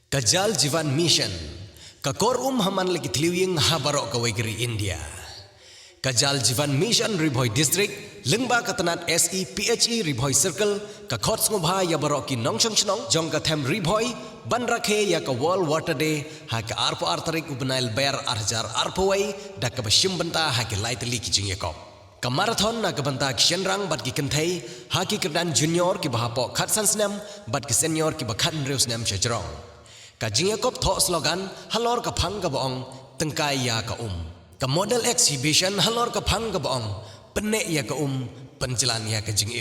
Kajal Jivan Mission, kakor haman lagi tliwing habarok kawegeri India. Kajal Jivan Mission Riboy District, lengba katanat SEPHE Riboy Circle, kakot ngubha ya barok ki nongshong shnong, jong kathem Riboy, ban rakhe ya ka World Water Day, ha ka arpo artarik ubnail ber arjar arpowai, dak ka bashim banta ha ki light li ki jing yakop. Ka marathon na ka banta ki shenrang bat ki kenthai, ha ki kedan junior ki bahapo khatsan snam, bat ki senior ki bakhan reus snam chajrong. Kajing yakop thok slogan halor ka phang ka bong tengkai ya ka ka model exhibition halor ka phang ka bong penek ya ka penjalan ya ka jing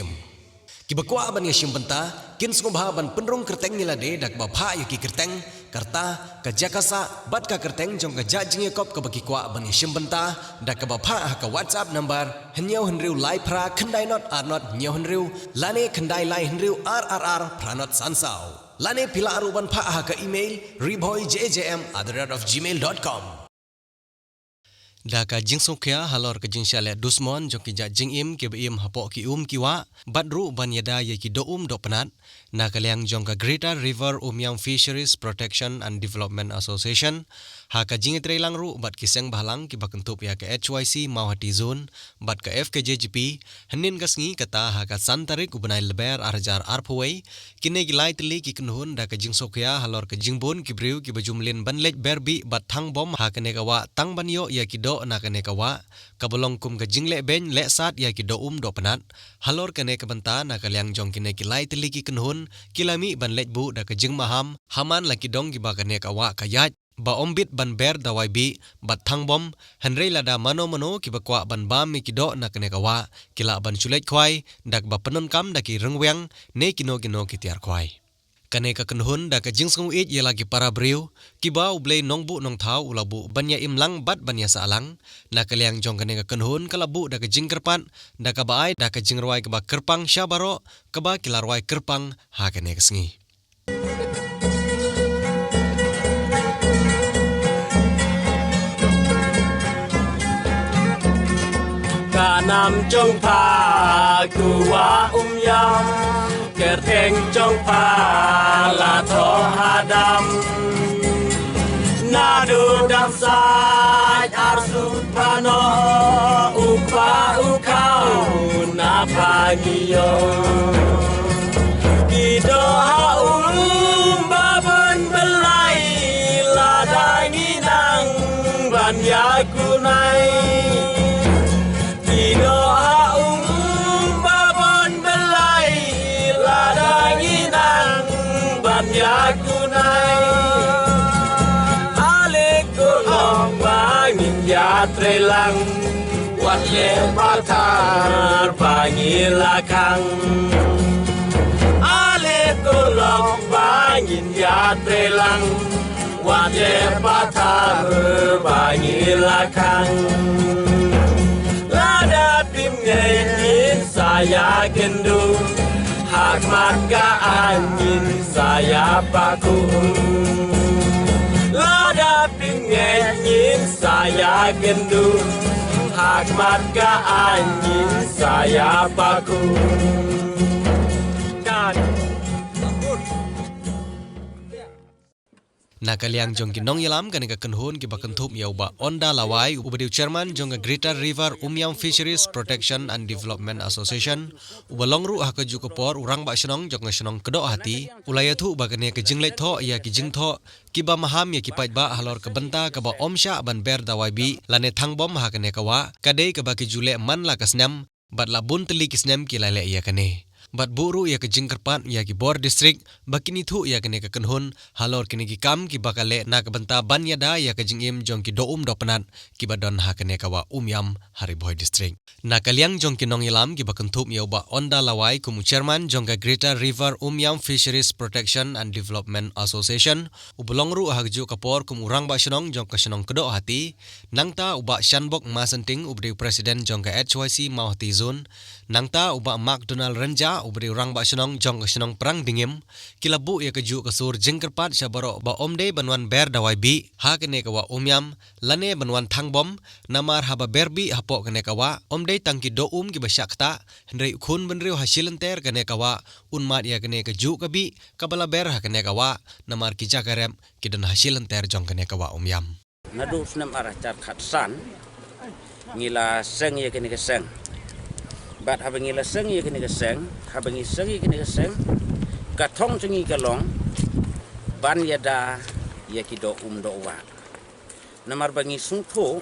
kibakwa ban ya shimbanta kin sngobha ban penrong kerteng nilade dak ba pha ya ki kerteng karta ka jakasa bat ka kerteng jong ka jing yakop ka baki kwa ban ya shimbanta dak ka ba pha ka WhatsApp number hnyau henriu lai phra khandai not arnot nyau henriu lane khandai lai henriu rrr pranot sansau Lane pila aruban pa ka email riboyjjm@gmail.com. Daka jing sokya halor ka jing shale dusmon jong ki ja jing ke im hapo ki kiwa badru ban yada ye ki do do penat na kalyang jong ka Greater River Umyang Fisheries Protection and Development Association ha ka jing trelang ru bat ki seng balang ki bakentup ya ka HYC Mauhati Zone bat ka FKJGP hanin kasngi kata ha ka santarik ubnai leber arjar arpowai kine gi lai tli ki knhun da ka jing sokya halor ka jing bon ki briu ki bajumlin ban lej berbi bat thang bom ha ka ne kawa tang ban yo ya ki do na kane kawa kabolong kum ka jingle ben le sat ya ki do do penat halor kane ka banta na kalyang jong kine ki lai tli ki knhun kilami ban lej bu da ka jing maham haman la ki dong ki ba kane kawa kayat ba ombit ban ber dawai bi bat thang bom henrei lada mano ki bakwa ban bam mi ki do na kane kawa kila ban chulet khwai dak ba penon kam da ki rengweng ne kino ki tiar khwai kane ka kenhun da ka jingsung it ye lagi para briu ki ba ublei nongbu nong thau ulabu banya imlang bat banya salang na kalyang jong kane ka kenhun kalabu da ka jingkerpan da ka baai da ka jingrwai ka ba kerpang syabaro ka ba kilarwai kerpang ha kane ka sngi Kanam trong pha kuwa yam kerteng trong pha la tho hadam nadu dam sai arsu pano upa ukau na pagiyo kido haul babon belai ladangi nang ban yakunai trelang wat le patar pangilakang ale tolong bangin ya trelang wat le patar pangilakang lada tim ngin saya gendu hak maka angin saya paku lada pingin saya gendu hak marga angin saya paku na kalyang jong ki nong yalam kane ka kenhun ki bakentup ya uba onda lawai ubadiu chairman jong ka Greater River Umyang Fisheries Protection and Development Association ubalongru ha ka jukopor urang ba shnong jong ka shnong kedo hati ulayathu ba kane ka jingle tho ya ki jingtho ki ba maham ya ki pait ba halor ka banta ka ba omsha ban ber dawai bi lane thangbom ha kane ka wa kadei ka ba ki jule man la ka snam bat la bun tli ki snam ki lale ya kane bat buru ya ke jingkerpan ya ki bor district bakini thu ya kene ka kenhun halor kene ki kam ki bakale na ka banta banya da ya ka jingim jong ki do do penat ki badon ha kene ka wa umyam hariboy district na kalyang jong ki nong ilam ki bakentup ya ba onda lawai kumu chairman jong ka Greater River Umyam Fisheries Protection and Development Association ubulongru hagju kapor kumu rang ba shnong jong ka shnong kedo hati nangta uba shanbok masenting ubdi president jong ka HYC Mauhati Zone nangta uba McDonald Renja wa ubri orang ba senong jong senong perang dingim kilabu ya keju kesur jengkerpat syabaro ba omde banwan ber dawai bi ha kene kawa umyam lane banwan thangbom namar haba berbi hapo kene kawa omde tangki do ki basyakta hendrei khun benriu hasilenter kene kawa unmat ya kene keju kabi kabala ber ha kene kawa namar ki jakarem kidan hasilenter jong kene kawa umyam nadu senam arah car khatsan ngila seng ya kene keseng bat habangi la seng ya kene keseng habangi seng ya kene keseng katong cengi kalong ban yada ya kido do wa namar bangi sungtho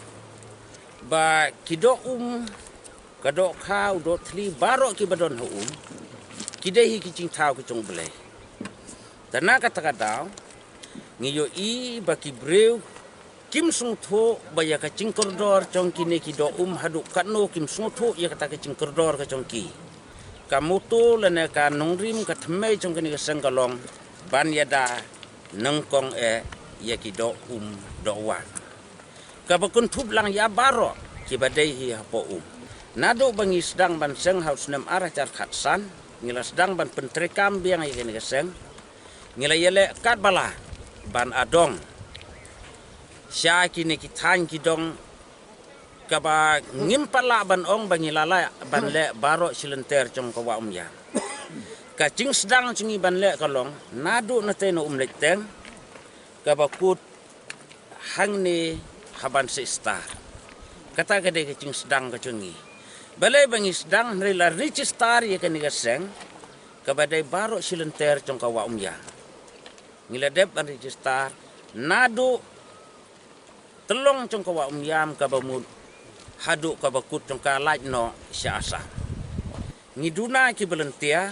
ba kido kado khau do thli baro ki badon ho kidai ki cing thau ki chong ble tana kata kadau ngiyo i ba ki breu kim sungtho ba ya ka cing koridor chong kine kido hadu katno kim sungtho ya kata ka cing koridor ka chong ki kamuto lene ka nongrim ka thmei chong kine ka sangkalong ban yada nengkong ya kido do wa ka bakun thup lang ya baro ki badai hi hapo nado bangi sedang ban seng haus nem arah car khatsan ngila sedang ban pentrekam biang ya kine ka seng ngila yele kat bala ban adong sya kini kitang kidong kaba ngimpala ban ong bangilala ban le baro silenter chong kawa umya ka cing sedang cingi ban le kalong nadu na teno umlekteng kaba kut hang ni haban se star kata kade ke cing sedang ka cungi balai bangi sedang rela rich star ye kani gaseng kaba dai baro silenter chong kawa umya ngila dep ban rich star nadu telong chong kawa umyam kabamud hadu kabakut chong kalaj no syasa ngiduna ki belentia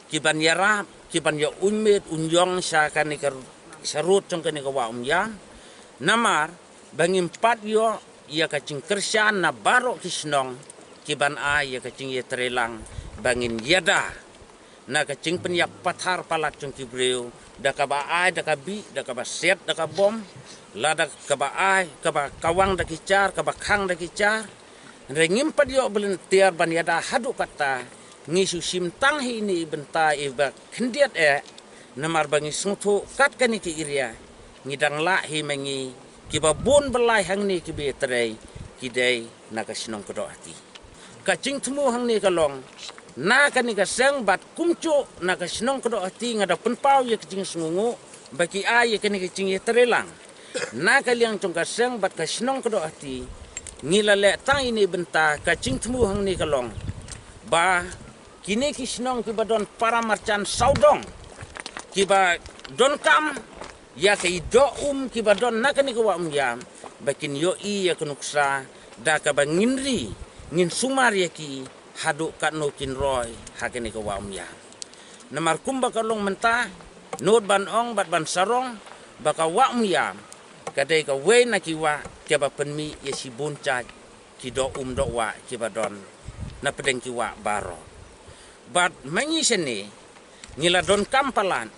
ki ban yarap ki ban ya ummet unjong syakan ni sarut chong kani kawa umyam namar bangim pat yo ia kacing kersyan na baro kisnong ki ban a ia kacing ye trelang bangin yada na kacing penyak pathar palat chong ki breu da kaba ai da kabi da kaba set da kabom lada kaba ai kaba kawang da kicar kaba khang da kicar rengim padio belentiar ban yada hadu kata ngisu simtang ini benta iba kendiat namar bangi sungtho kat kani ki iria ngidang la hi mengi kiba bon belai hang ni ki betrei kidai nakasinong kodo ati kacing temu hang ni kalong na kani ka seng bat kumcu na ka sinong kodo ati ngada penpau ye kicing sungungu baki ai ye kani kicing ye terelang na ka liang chong ka seng bat ka sinong kodo ati ngila le tang ini benta kacing temu hang ni kalong ba kini ki sinong ki badon para marchan saudong ki ba don kam ya ka ido ki badon na kani ko wa yam bakin yo i ya kunuksa da ka ba nginri ngin sumar ye ki hadu kat no kin roy hakene ko wa umya namar kumba kalong menta not ban ong bat ban sarong baka wa umya kadai ka we na ki wa ke ba penmi ye si bunca ki do do wa ki badon na pedeng ki wa baro bat mangi sene ngila don kampalan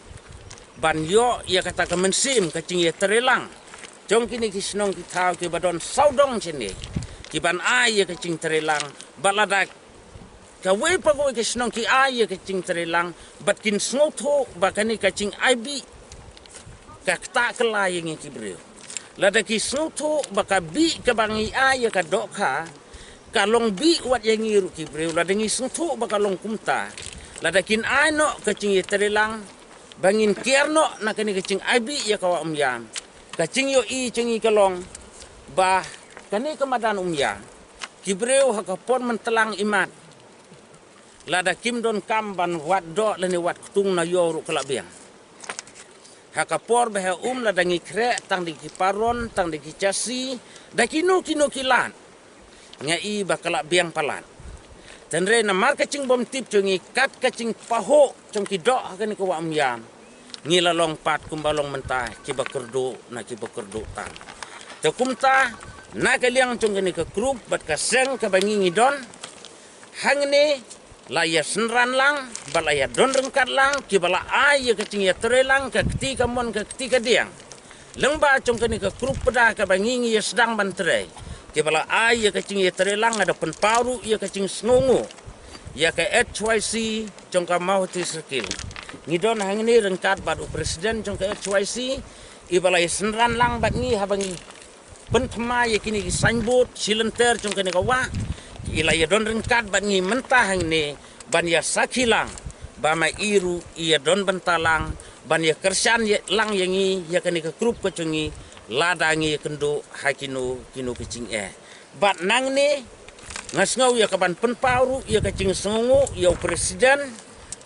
ban yo ya kata ka mensim ka cing ye terelang jong kini ki snong ki thau ki badon saudong sene ki ban ai ye ka cing terelang baladak kawai pagoi ke senong ki ai ke cing terelang bat kin snotho bakani ka cing aibi ka ta kala yang ki breu lada ki snotho baka bi ka bangi ai ka dokha kalong bi wat yang iru ki breu lada ngi snotho baka long kumta lada kin ai no ka cing terelang bangin kierno na kani ka cing aibi ya ka umyam ka cing yo i cingi kalong bah kani kemadan umya ki breu ha ka pon mentelang imat lada kim don kam ban wat do leni wat tung na yoru kala biang hakapor beha lada ngi kre tang di kiparon tang di kicasi da kinu kilan nga i bakala biang palan tenre na mar kacing bom tip chungi kat kacing paho chong ki do hakani ko wam yam ngila long pat kumbalong mentah ki bakurdo na ki bakurdo tang te kumta na kaliang chong ni ka group bat ka seng ka bangi ngidon hangne laya senran lang balaya don rengkat lang ki bala ai ke cing ya terelang ke ketika mon ke ketika diang lengba cong ke ni ke grup peda ke bangingi ya sedang banterai ki bala ai ke cing ya terelang ada penparu ya ke cing snungu ya ke HYC jongka mau ti skill ngidon hang ni rengkat bat presiden jongka HYC ibalai senran lang bat ngi habangi pentema ya kini signboard silenter jongka ni kawa ilai don rengkat bat ngi mentah hang ni ban ya sakilang bama iru ia don bentalang ban ya kersan ya lang yangi ya kani ke grup kecungi ladangi kendo hakino kino kecing bat nang ni ngasngau ya kaban penpauru ya kecing sengu ya presiden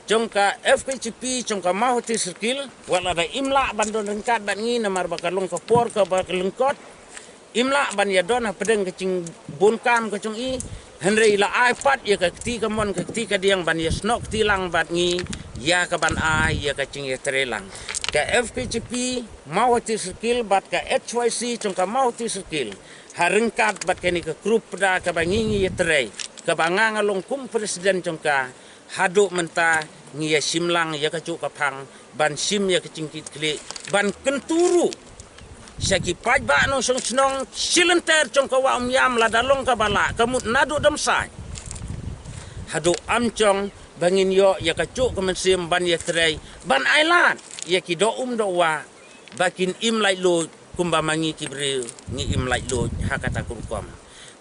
jongka FPCP jongka mahuti circle wala da imla bandon rengkat ban ngi namar bakalong kapor ka bakalengkot imla ban ya don pedeng kecing bonkam kecung i henre ila iPad ya ketika mon ketika diang ban ya snok tilang bat ngi ya kaban ya kecing ya trelang ka FPCP mahuti circle bat ka HYC jongka mahuti circle harengkat bat kini ke grup pada kabangingi ya terai kabanganga longkum presiden jongka haduk menta ngi ya simlang ya kacuk kapang ban sim ya kecingkit klik ban kenturu saki pajba no song snong silenter jongka wa yam la dalong kabala kamut nadu damsai haduk amcong bangin yo ya kacuk kemensim ban ya terai ban ailan ya kido do wa bakin imlai lo kumba mangi kibril ni imlai lo hakata kurkom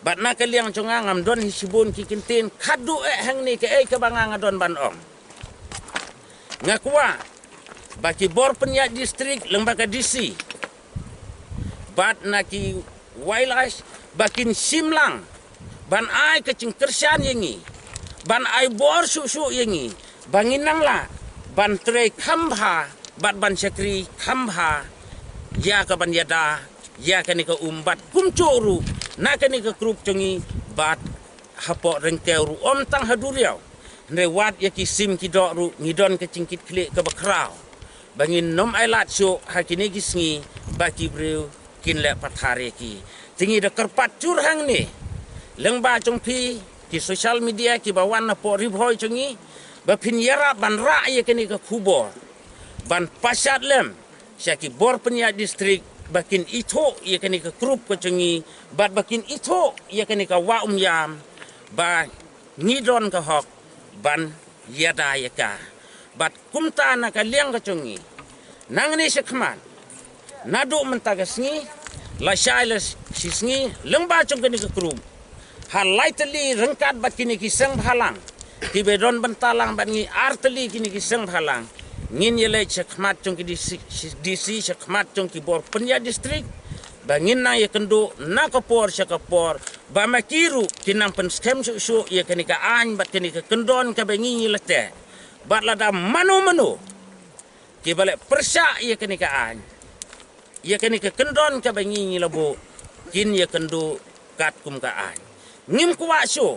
bat na kaliang chonga ngam don hisibun kikintin khadu hang ni ke kabanga don ban ong ngakwa baki bor penya distrik lembaga DC bat na ki wildlife bakin simlang ban ai kecing kersan yengi ban ai bor susu yengi banginang la ban tre khambha bat ban sakri khambha ya ka ban yada ya ka ni ka umbat kumcuru na ka ni ka grup chongi bat hapo rengkeu om tang haduriau ne wat ya ki sim ki do ru ngidon ka cingkit klik ka bakrau bangin nom ailat so hakini gisngi baki breu kin le pathare ki tingi da kerpat curhang ni lengba chongpi ki social media ki bawan na po ribhoi chongi bapin yara ban ra ya ka ni ka khubor ban pasat lem syaki bor penya distrik bakin ito ia kini ke grup kecungi bat bakin ito ia kini ke wa yam ba ngidon ke hok ban yada yaka bat kumta na kaliang kecungi nang ni sekman nadu mentagasngi la shailes sisngi lengba cung kini ke grup halaitali rengkat bat kini kisang halang tibedon bentalang bat ngi arteli kini kisang halang ngin yele sekmat jong ki DC sekmat jong ki bor penya distrik bangin na ye kendo na kapor sekapor ba makiru kinang pen skem su ye kenika an bat kenika kendon ka bangi lete bat lada manu ki bale persa ye kenika an ye kenika kendon ka bangi labo kin ye kendo kat kum ka an ngim kuwa su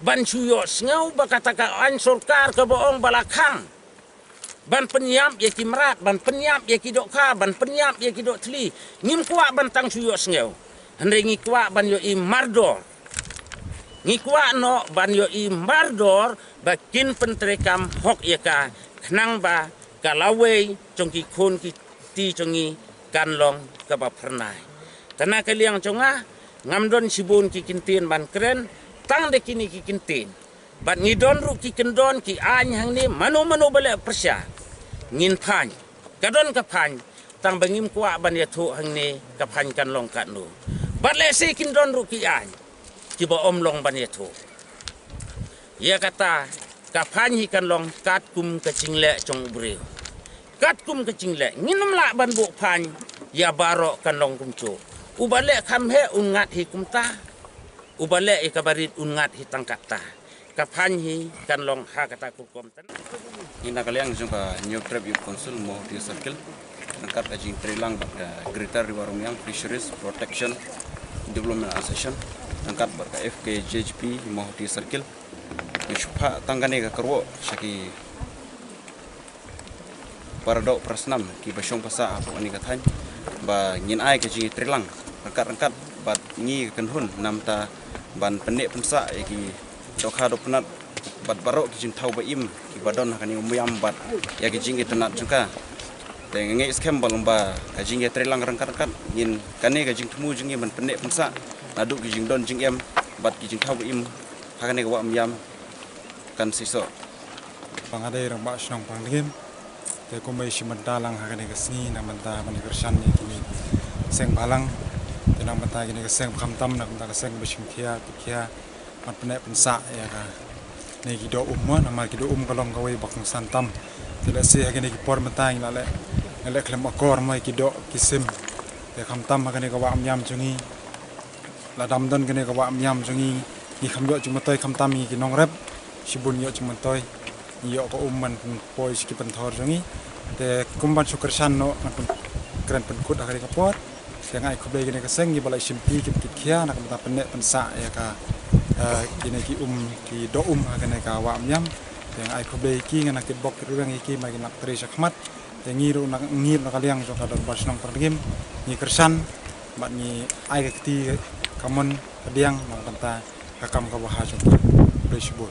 ban suyo ngau ba kata ka an sorkar ka boong balakang ban penyam ya ki merat ban penyam ya ki dok ka ban penyam ya ki dok tli ngim kuak ban tang suyo sngeu henre ngi kuak ban yo i mardor ngi kuak no ban yo i mardor bakin pentrekam hok ya ka knang ba kalawe jongki khon ki ti jongi kanlong ka ba pernai tana kaliang jonga ngamdon sibun ki kintin ban kren tang de kini ki kintin ban ngidon ru ki kendon ki an hang ni manu bale persya ngin pan kadon ka pan tang bangim kwa ban ya thu hang ni ka pan kan long kat nu bat le si kindon ru ki an ki ba om long ban ya thu ya kata ka pan hi kan long kat kum ka cingle chong breu kat kum ka cingle nginum la ban bu pan ya baro kan long kum chu ubale kham he ungat hi kum ta ubale e kabarit ungat hi tangkat ta kapan hi kan long ha kata kukom tan ina kaliang jumpa new trip youth council mo di circle angkat ajing trilang greater river Rumiang fisheries protection development association angkat barka FKJHP mo di circle yushpa tangane ka karwo shaki parado prasnam ki basyong pasa apo ani kathan ba ngin ai ka jing trilang angkat bat ngi kanhun namta ban penek pensa ki dokha dopnat bat barok kijing thau ba im ki badon hakani umyam bat ya kijing itanat jungka te nge scam balomba kijing ya trelang rangkat ngin kane kijing temu jingi ban penek pensa nadu kijing don jing em bat kijing thau ba im hakani ka wa umyam kan siso pangadai rang ba snong panglim te ko mai simantalang hagane kasni na manta mani kersan ni kini seng balang te na manta kini seng khamtam na manta seng bishim khia mat pene pensa ya ka ne gido umma na ma gido kalong kawai bakang santam te la se hagane ki por manta ing la le klem akor mai gido kisim te khamtam hagane ka wa amyam chungi la damdan kene ka wa amyam chungi ni khamyo chumatoi khamtam ni ki nong rep sibun yo chumatoi yo ko man poi ski penthor jongi te kumban sukersan no keren penkut akari kapor yang ai khobe gene ka sengi balai simpi kit khia nak mata penne pensa ya ka gene ki ki do agane ka wa myam yang ai khobe ki ngana kit bok ruang iki magi nak tri sakmat te ngiru nak ngir nak liang so ka dor basnong pergim ni kersan bat ni ai ka ti kamon kadiang mang tanta kakam ka bahasa besbol